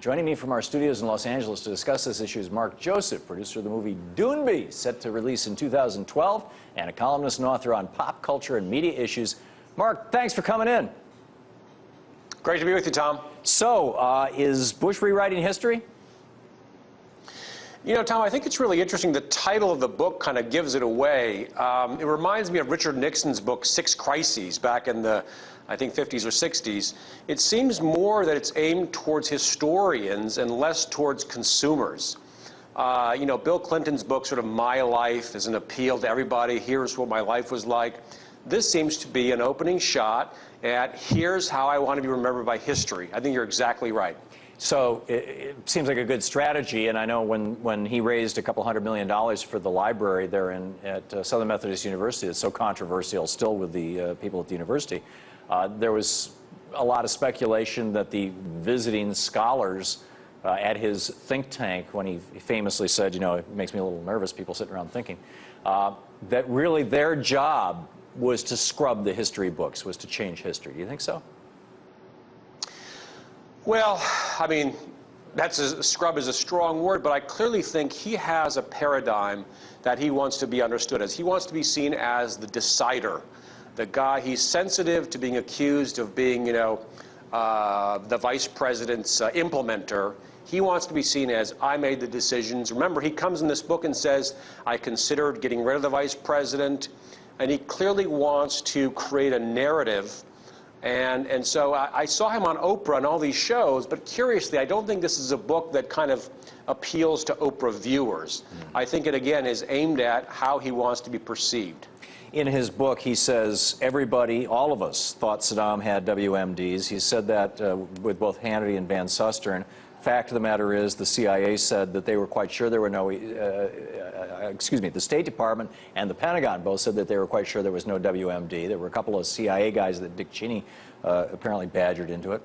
Joining me from our studios in Los Angeles to discuss this issue is Mark Joseph, producer of the movie Doonby, set to release in 2012, and a columnist and author on pop culture and media issues. Mark, thanks for coming in. Great to be with you, Tom. So, is Bush rewriting history? You know, Tom, I think it's really interesting. The title of the book kind of gives it away. It reminds me of Richard Nixon's book, Six Crises, back in the, I think, 50s or 60s. It seems more that it's aimed towards historians and less towards consumers. You know, Bill Clinton's book, sort of My Life, is an appeal to everybody. Here's what my life was like. This seems to be an opening shot at here's how I want to be remembered by history. I think you're exactly right. So it seems like a good strategy, and I know when he raised $200 million for the library there at Southern Methodist University, it's so controversial still with the people at the university, there was a lot of speculation that the visiting scholars at his think tank, when he famously said, you know, it makes me a little nervous, people sitting around thinking, that really their job was to scrub the history books, was to change history. Do you think so? Well, I mean, scrub is a strong word, but I clearly think he has a paradigm that he wants to be understood as. He wants to be seen as the decider, the guy. He's sensitive to being accused of being, you know, the vice president's implementer. He wants to be seen as, I made the decisions. Remember, he comes in this book and says, I considered getting rid of the vice president, and he clearly wants to create a narrative. And so I saw him on Oprah and all these shows, but curiously, I don't think this is a book that kind of appeals to Oprah viewers. I think it, again, is aimed at how he wants to be perceived. In his book, he says, everybody, all of us, thought Saddam had WMDs. He said that with both Hannity and Van Susteren. Fact of the matter is, the CIA said that they were quite sure there were no, the State Department and the Pentagon both said that they were quite sure there was no WMD. There were a couple of CIA guys that Dick Cheney apparently badgered into it.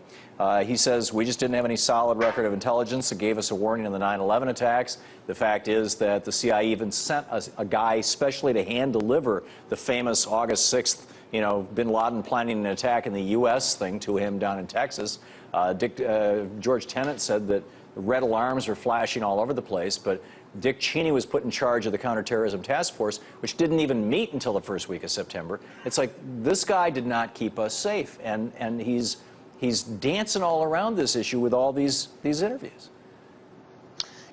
He says, we just didn't have any solid record of intelligence that gave us a warning in the 9/11 attacks. The fact is that the CIA even sent a guy specially to hand-deliver the famous August 6th, you know, bin Laden planning an attack in the U.S. thing to him down in Texas. George Tenet said that red alarms were flashing all over the place, but Dick Cheney was put in charge of the counterterrorism task force, which didn't even meet until the first week of September. It's like, this guy did not keep us safe, and he's dancing all around this issue with all these interviews.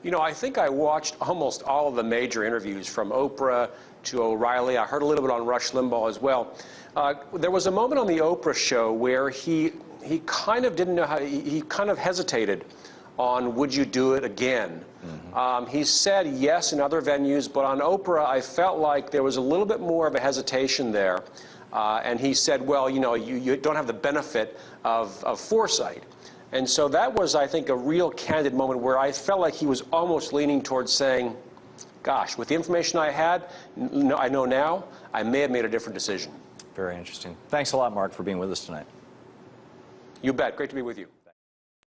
You know, I think I watched almost all of the major interviews, from Oprah to O'Reilly. I heard a little bit on Rush Limbaugh as well. There was a moment on the Oprah show where he kind of didn't know how, he kind of hesitated on would you do it again. He said yes in other venues, but on Oprah I felt like there was a little bit more of a hesitation there. And he said, well, you know, you don't have the benefit of foresight. And so that was, I think, a real candid moment where I felt like he was almost leaning towards saying, gosh, with the information I had, I know now, I may have made a different decision. Very interesting. Thanks a lot, Mark, for being with us tonight. You bet. Great to be with you.